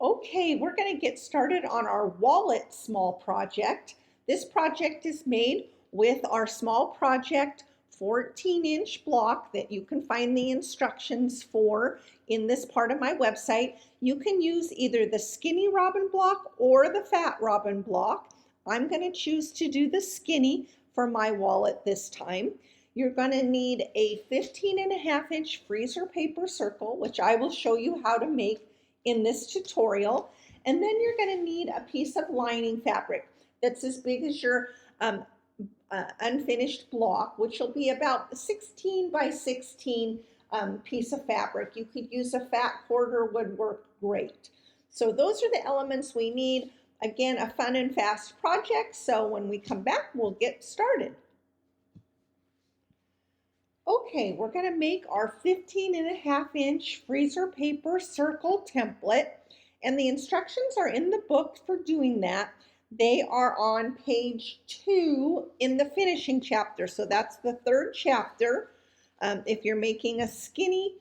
Okay, we're going to get started on our wallet small project. This project is made with our small project 14-inch block that you can find the instructions for in this part of my website. You can use either the skinny robin block or the fat robin block. I'm going to choose to do the skinny for my wallet this time. You're going to need a 15.5-inch freezer paper circle, which I will show you how to make in this tutorial. And then you're going to need a piece of lining fabric that's as big as your unfinished block, which will be about 16 by 16 piece of fabric. You could use a fat quarter, would work great. So those are the elements we need. Again, a fun and fast project. So when we come back, we'll get started. Okay, we're going to make our 15.5-inch freezer paper circle template, and the instructions are in the book for doing that. They are on page 2 in the finishing chapter, so that's the third chapter. If you're making a skinny,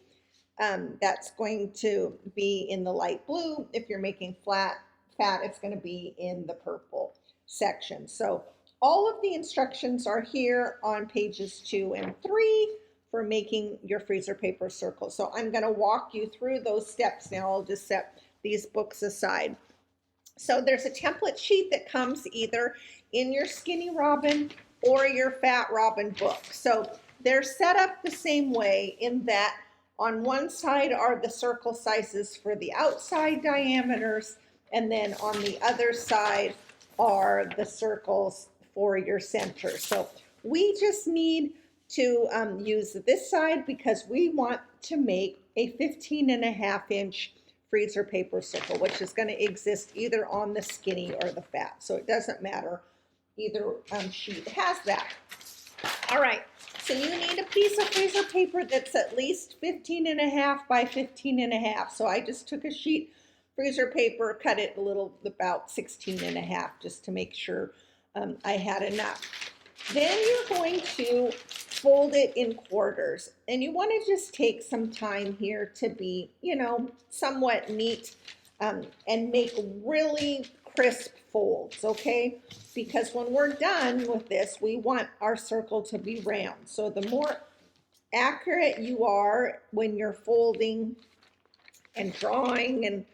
that's going to be in the light blue. If you're making fat, it's going to be in the purple section. So all of the instructions are here on pages 2 and 3 for making your freezer paper circle. So I'm going to walk you through those steps now. I'll just set these books aside. So there's a template sheet that comes either in your Skinny Robin or your Fat Robin book. So they're set up the same way in that on one side are the circle sizes for the outside diameters, and then on the other side are the circles for your center. So we just need to use this side because we want to make a 15.5-inch freezer paper circle, which is going to exist either on the skinny or the fat. So it doesn't matter. Either sheet has that. All right. So you need a piece of freezer paper that's at least 15.5 by 15.5. So I just took a sheet freezer paper, cut it a little about 16.5 just to make sure I had enough. Then you're going to fold it in quarters, and you want to just take some time here to be, somewhat neat and make really crisp folds, okay? Because when we're done with this, we want our circle to be round. So the more accurate you are when you're folding and drawing and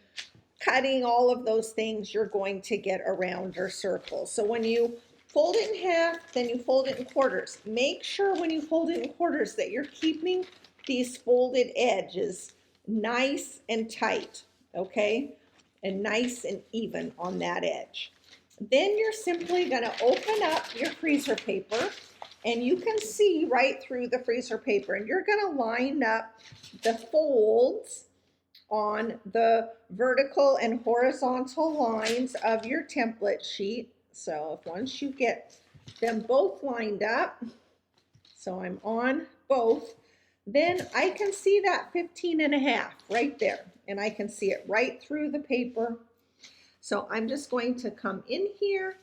cutting all of those things, you're going to get a rounder circle. So when you fold it in half, then you fold it in quarters. Make sure when you fold it in quarters that you're keeping these folded edges nice and tight, okay? And nice and even on that edge. Then you're simply going to open up your freezer paper, and you can see right through the freezer paper, and you're going to line up the folds on the vertical and horizontal lines of your template sheet. So if once you get them both lined up, so I'm on both, then I can see that 15.5 right there, and I can see it right through the paper. So I'm just going to come in here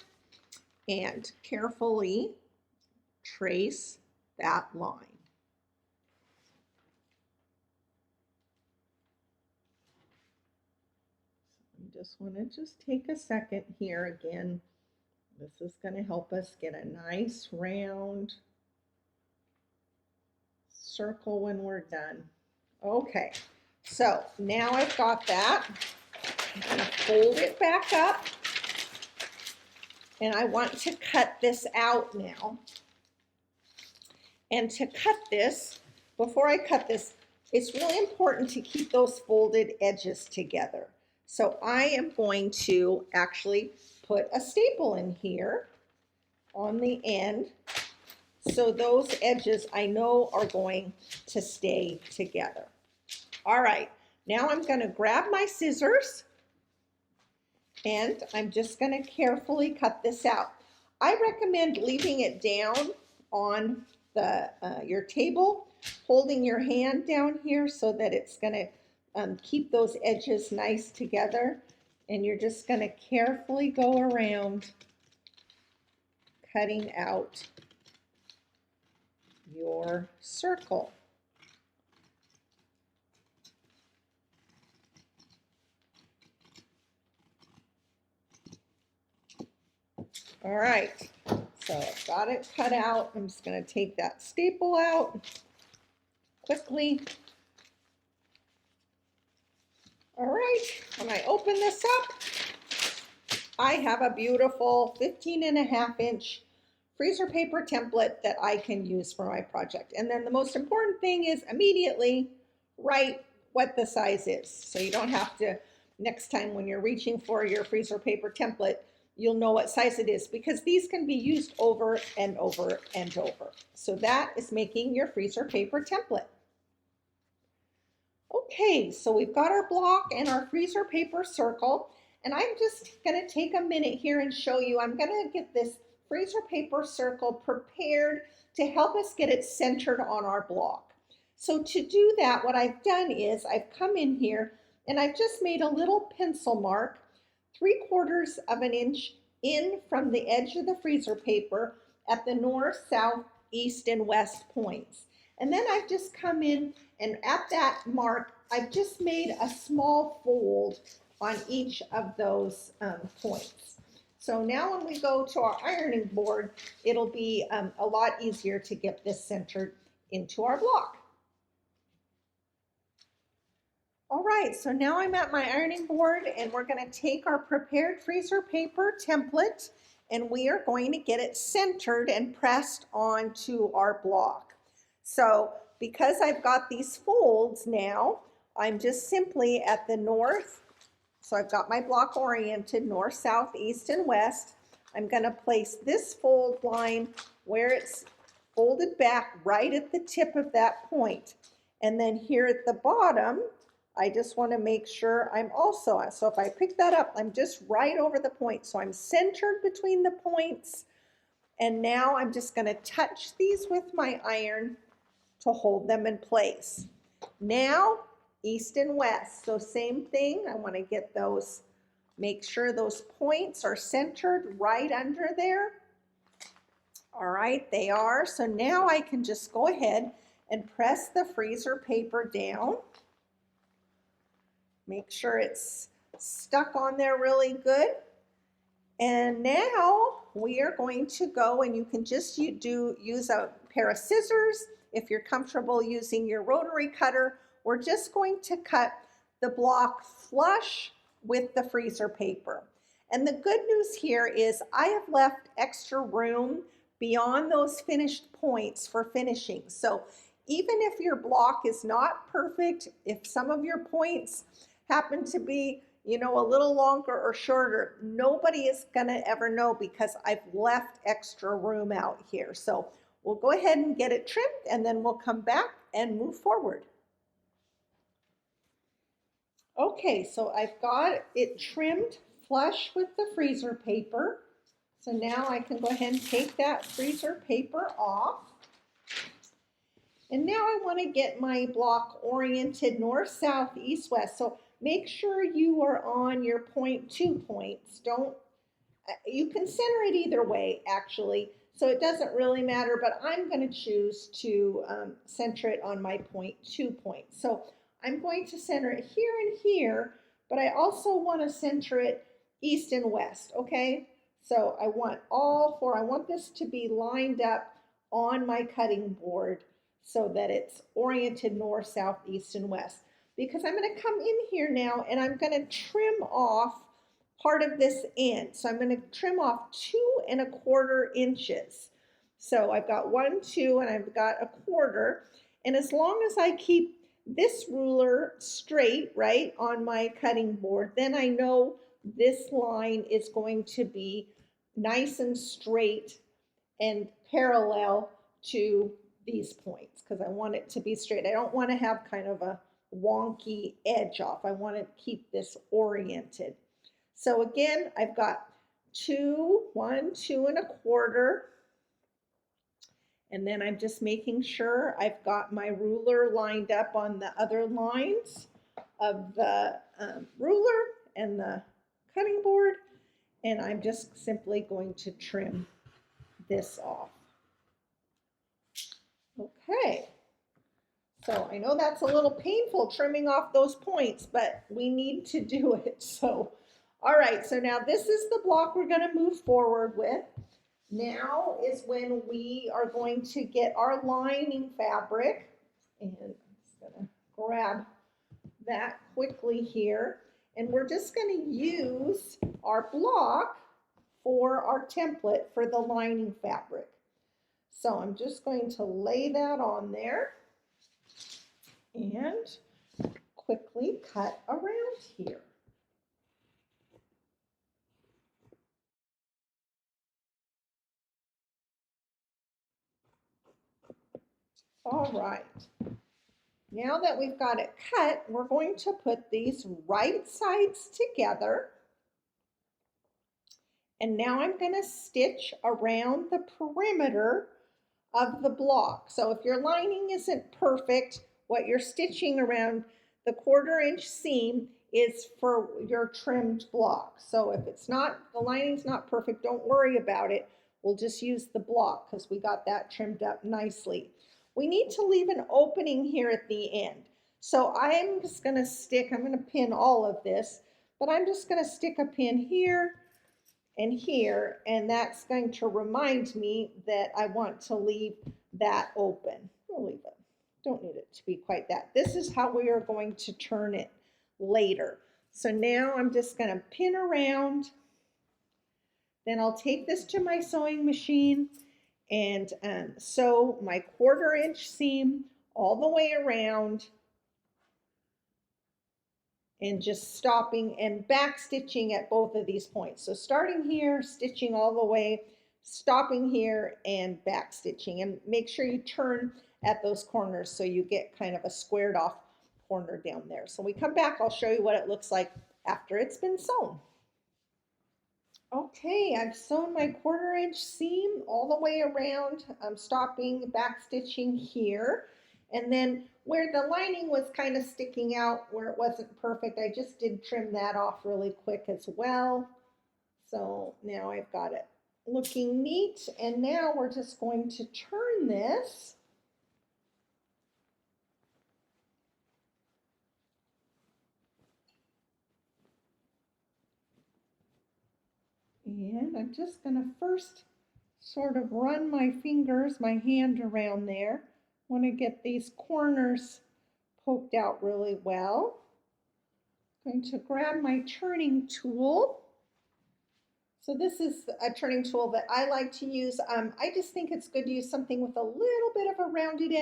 and carefully trace that line. I just want to take a second here again. This is going to help us get a nice round circle when we're done. Okay, so now I've got that. I'm going to fold it back up, and I want to cut this out now. And to cut this, before I cut this, it's really important to keep those folded edges together. So I am going to actually put a staple in here on the end, so those edges I know are going to stay together. All right, now I'm going to grab my scissors, and I'm just going to carefully cut this out. I recommend leaving it down on the your table, holding your hand down here so that it's going to keep those edges nice together. And you're just going to carefully go around cutting out your circle. All right, so I've got it cut out. I'm just going to take that staple out quickly. All right, when I open this up, I have a beautiful 15.5-inch freezer paper template that I can use for my project. And then the most important thing is immediately write what the size is. So you don't have to, next time when you're reaching for your freezer paper template, you'll know what size it is, because these can be used over and over and over. So that is making your freezer paper template. Okay, so we've got our block and our freezer paper circle, and I'm just going to take a minute here and show you. I'm going to get this freezer paper circle prepared to help us get it centered on our block. So to do that, what I've done is I've come in here and I've just made a little pencil mark 3/4 of an inch in from the edge of the freezer paper at the north, south, east, and west points. And then I've just come in and at that mark, I've just made a small fold on each of those points. So now when we go to our ironing board, it'll be a lot easier to get this centered into our block. All right, so now I'm at my ironing board and we're going to take our prepared freezer paper template and we are going to get it centered and pressed onto our block. So because I've got these folds now, I'm just simply at the north. So I've got my block oriented north, south, east, and west. I'm going to place this fold line where it's folded back right at the tip of that point. And then here at the bottom, I just want to make sure I'm also, so if I pick that up, I'm just right over the point. So I'm centered between the points. And now I'm just going to touch these with my iron to hold them in place. Now, east and west. So same thing. I want to get those, make sure those points are centered right under there. All right, they are. So now I can just go ahead and press the freezer paper down. Make sure it's stuck on there really good. And now we are going to go, and you can just use a pair of scissors. If you're comfortable using your rotary cutter, we're just going to cut the block flush with the freezer paper. And the good news here is I have left extra room beyond those finished points for finishing. So even if your block is not perfect, if some of your points happen to be, you know, a little longer or shorter, nobody is gonna ever know because I've left extra room out here. So we'll go ahead and get it trimmed and then we'll come back and move forward. Okay, so I've got it trimmed flush with the freezer paper. So now I can go ahead and take that freezer paper off. And now I want to get my block oriented north, south, east, west. So make sure you are on your 0.2 points. You can center it either way, actually. So it doesn't really matter, but I'm going to choose to center it on my 0.2 points. So I'm going to center it here and here, but I also want to center it east and west, okay? So I want all four. I want this to be lined up on my cutting board so that it's oriented north, south, east, and west. Because I'm going to come in here now and I'm going to trim off part of this end. So I'm going to trim off 2¼ inches. So I've got 1, 2, and I've got 1/4. And as long as I keep this ruler straight, right, on my cutting board, then I know this line is going to be nice and straight and parallel to these points because I want it to be straight. I don't want to have kind of a wonky edge off. I want to keep this oriented. So again, I've got 1, 2¼ and then I'm just making sure I've got my ruler lined up on the other lines of the ruler and the cutting board, and I'm just simply going to trim this off. Okay, so I know that's a little painful trimming off those points, but we need to do it. So All right, so now this is the block we're going to move forward with. Now is when we are going to get our lining fabric. And I'm just going to grab that quickly here. And we're just going to use our block for our template for the lining fabric. So I'm just going to lay that on there and quickly cut around here. All right. Now that we've got it cut, we're going to put these right sides together. And now I'm going to stitch around the perimeter of the block. So if your lining isn't perfect, what you're stitching around the 1/4 inch seam is for your trimmed block. So if it's not, the lining's not perfect, don't worry about it. We'll just use the block because we got that trimmed up nicely. We need to leave an opening here at the end. So I'm just going to stick, I'm going to pin all of this, but I'm just going to stick a pin here and here, and that's going to remind me that I want to leave that open. We'll leave it. Don't need it to be quite that. This is how we are going to turn it later. So now I'm just going to pin around. Then I'll take this to my sewing machine and sew my 1/4 inch seam all the way around, and just stopping and back stitching at both of these points. So starting here, stitching all the way, stopping here and back stitching, and make sure you turn at those corners so you get kind of a squared off corner down there. So when we come back, I'll show you what it looks like after it's been sewn. Okay, I've sewn my 1/4 inch seam all the way around. I'm stopping, back stitching here. And then where the lining was kind of sticking out, where it wasn't perfect, I just did trim that off really quick as well. So now I've got it looking neat. And now we're just going to turn this. And I'm just going to first sort of run my fingers, my hand around there. Want to get these corners poked out really well. I'm going to grab my turning tool. So this is a turning tool that I like to use. I just think it's good to use something with a little bit of a rounded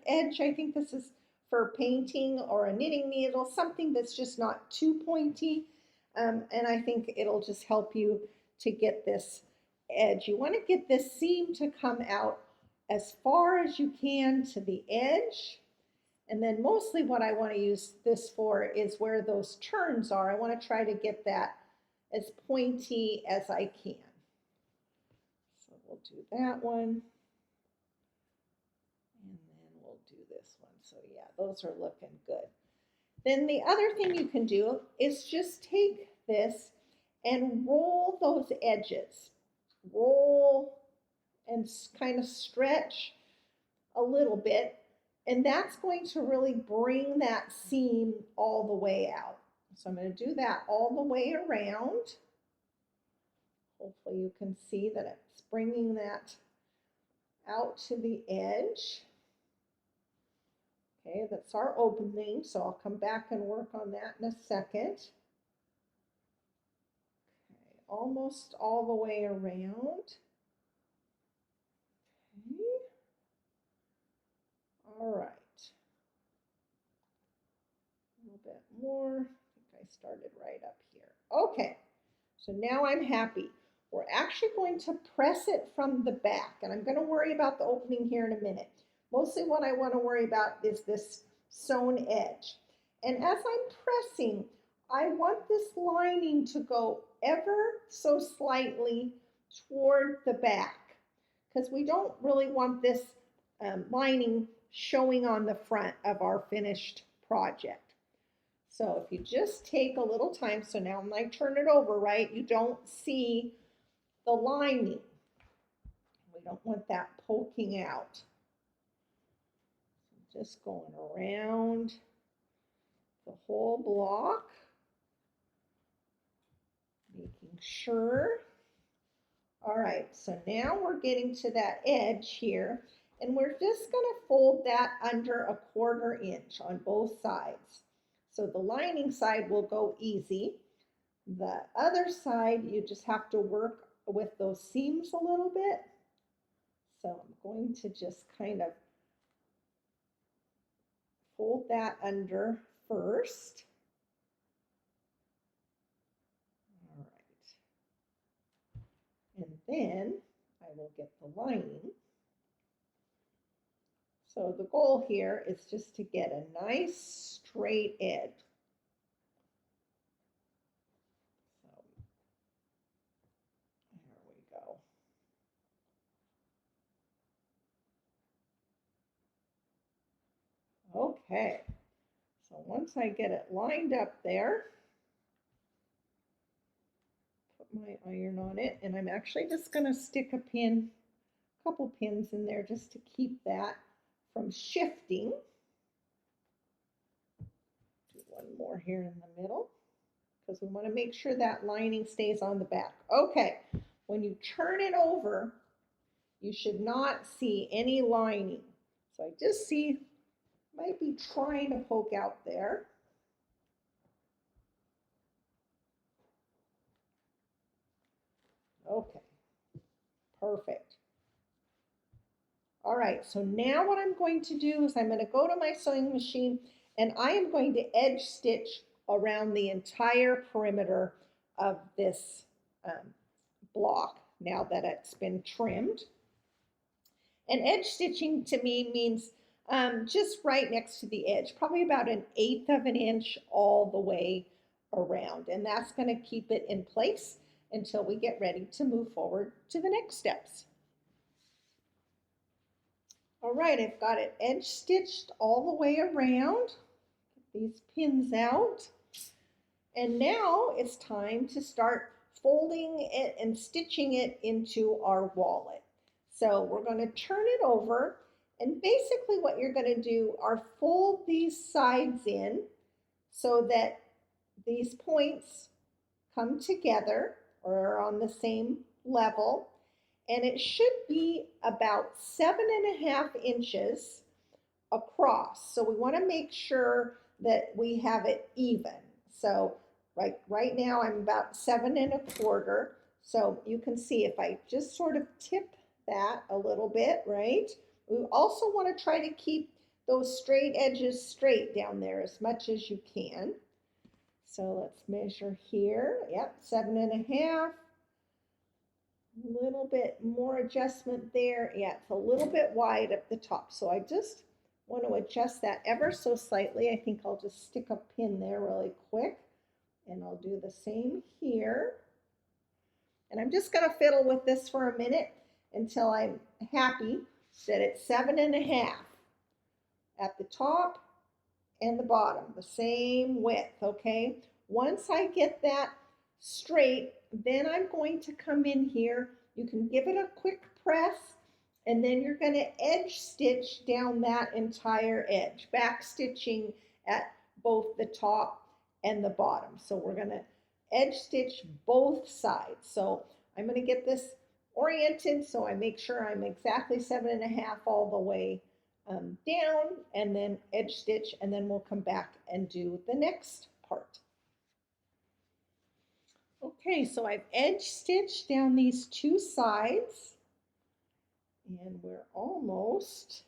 edge. I think this is for painting or a knitting needle, something that's just not too pointy. And I think it'll just help you to get this edge. You want to get this seam to come out as far as you can to the edge. And then mostly what I want to use this for is where those turns are. I want to try to get that as pointy as I can. So we'll do that one. And then we'll do this one. So yeah, those are looking good. Then the other thing you can do is just take this and roll those edges. Roll and kind of stretch a little bit. And that's going to really bring that seam all the way out. So I'm going to do that all the way around. Hopefully you can see that it's bringing that out to the edge. Okay, that's our opening, so I'll come back and work on that in a second. Okay, almost all the way around. Okay. All right. A little bit more. I think I started right up here. Okay, so now I'm happy. We're actually going to press it from the back, and I'm going to worry about the opening here in a minute. Mostly what I want to worry about is this sewn edge. And as I'm pressing, I want this lining to go ever so slightly toward the back, because we don't really want this lining showing on the front of our finished project. So if you just take a little time, so now when I turn it over, right, you don't see the lining. We don't want that poking out. Just going around the whole block. sure. All right, so now we're getting to that edge here, and we're just going to fold that under 1/4 inch on both sides. So the lining side will go easy. The other side, you just have to work with those seams a little bit. So I'm going to just kind of fold that under first. All right. And then I will get the lining. So the goal here is just to get a nice straight edge. So there we go. Okay, so once I get it lined up there, put my iron on it, and I'm actually just going to stick a couple pins in there just to keep that from shifting. Do one more here in the middle because we want to make sure that lining stays on the back. Okay, when you turn it over, you should not see any lining. So I just see, might be trying to poke out there. Okay, perfect. All right, so now what I'm going to do is I'm going to go to my sewing machine and I am going to edge stitch around the entire perimeter of this block now that it's been trimmed. And edge stitching to me means just right next to the edge, probably about 1/8 of an inch all the way around. And that's going to keep it in place until we get ready to move forward to the next steps. All right, I've got it edge stitched all the way around. Get these pins out. And now it's time to start folding it and stitching it into our wallet. So we're going to turn it over, and basically what you're going to do are fold these sides in so that these points come together or are on the same level. And it should be about 7.5 inches across. So we want to make sure that we have it even. So right now I'm about 7.25. So you can see if I just sort of tip that a little bit, right? We also want to try to keep those straight edges straight down there as much as you can. So let's measure here. Yep, 7.5. A little bit more adjustment there. Yeah, it's a little bit wide at the top. So I just want to adjust that ever so slightly. I think I'll just stick a pin there really quick. And I'll do the same here. And I'm just going to fiddle with this for a minute until I'm happy that it's 7.5 at the top and the bottom, the same width, okay? Once I get that straight, then I'm going to come in here. You can give it a quick press, and then you're going to edge stitch down that entire edge, back stitching at both the top and the bottom. So we're going to edge stitch both sides. So I'm going to get this oriented so I make sure I'm exactly 7.5 all the way down, and then edge stitch, and then we'll come back and do the next part. Okay, so I've edge stitched down these two sides, and we're almost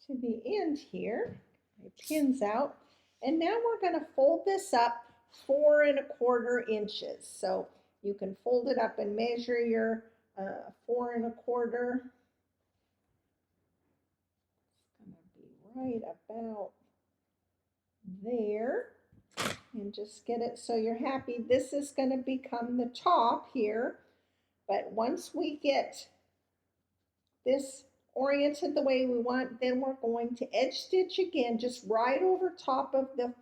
to the end here. My pin's out, and now we're going to fold this up 4.25 inches. So you can fold it up and measure your 4.25. It's going to be right about there. And just get it so you're happy. This is going to become the top here. But once we get this oriented the way we want, then we're going to edge stitch again, just right over top of the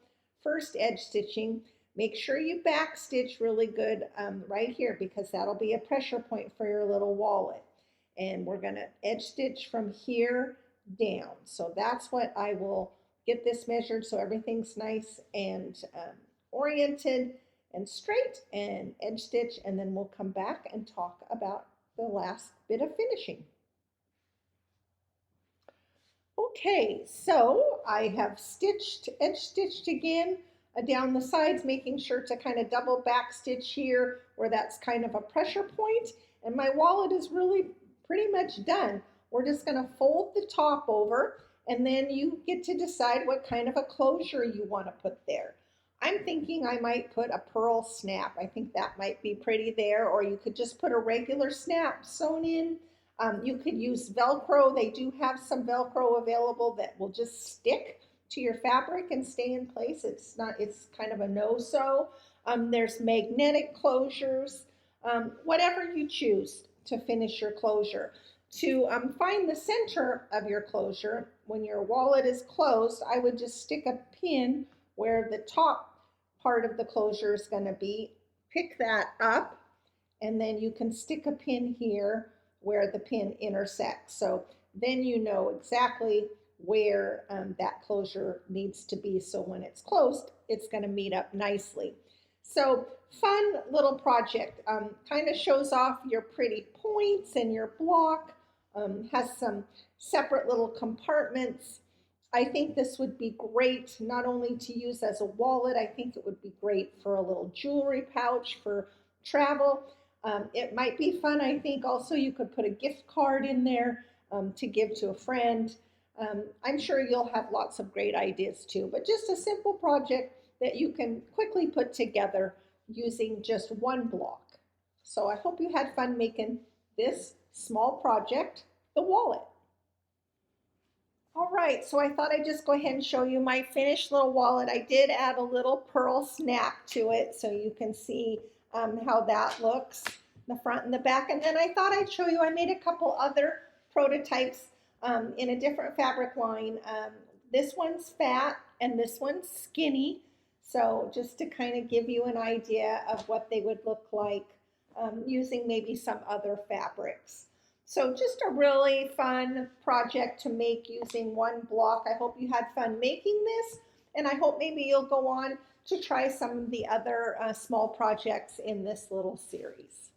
first edge stitching. Make sure you back stitch really good right here, because that'll be a pressure point for your little wallet. And we're going to edge stitch from here down. So that's what I will get this measured so everything's nice and oriented, and straight and edge stitch, and then we'll come back and talk about the last bit of finishing. Okay, so I have edge stitched again down the sides, making sure to kind of double back stitch here where that's kind of a pressure point. And my wallet is really pretty much done. We're just gonna fold the top over, and then you get to decide what kind of a closure you wanna put there. I'm thinking I might put a pearl snap. I think that might be pretty there, or you could just put a regular snap sewn in. You could use Velcro. They do have some Velcro available that will just stick to your fabric and stay in place. It's kind of a no-sew. There's magnetic closures, whatever you choose to finish your closure. To find the center of your closure, when your wallet is closed, I would just stick a pin where the top part of the closure is going to be. Pick that up, and then you can stick a pin here where the pin intersects. So then you know exactly where that closure needs to be. So when it's closed, it's going to meet up nicely. So fun little project. Kind of shows off your pretty points and your block. Has some separate little compartments. I think this would be great not only to use as a wallet, I think it would be great for a little jewelry pouch for travel. It might be fun, I think. Also, you could put a gift card in there to give to a friend. I'm sure you'll have lots of great ideas too, but just a simple project that you can quickly put together using just one block. So I hope you had fun making this small project, the wallet. All right, so I thought I'd just go ahead and show you my finished little wallet. I did add a little pearl snap to it so you can see how that looks, the front and the back. And then I thought I'd show you, I made a couple other prototypes in a different fabric line. This one's fat and this one's skinny. So just to kind of give you an idea of what they would look like using maybe some other fabrics. So just a really fun project to make using one block. I hope you had fun making this, and I hope maybe you'll go on to try some of the other small projects in this little series.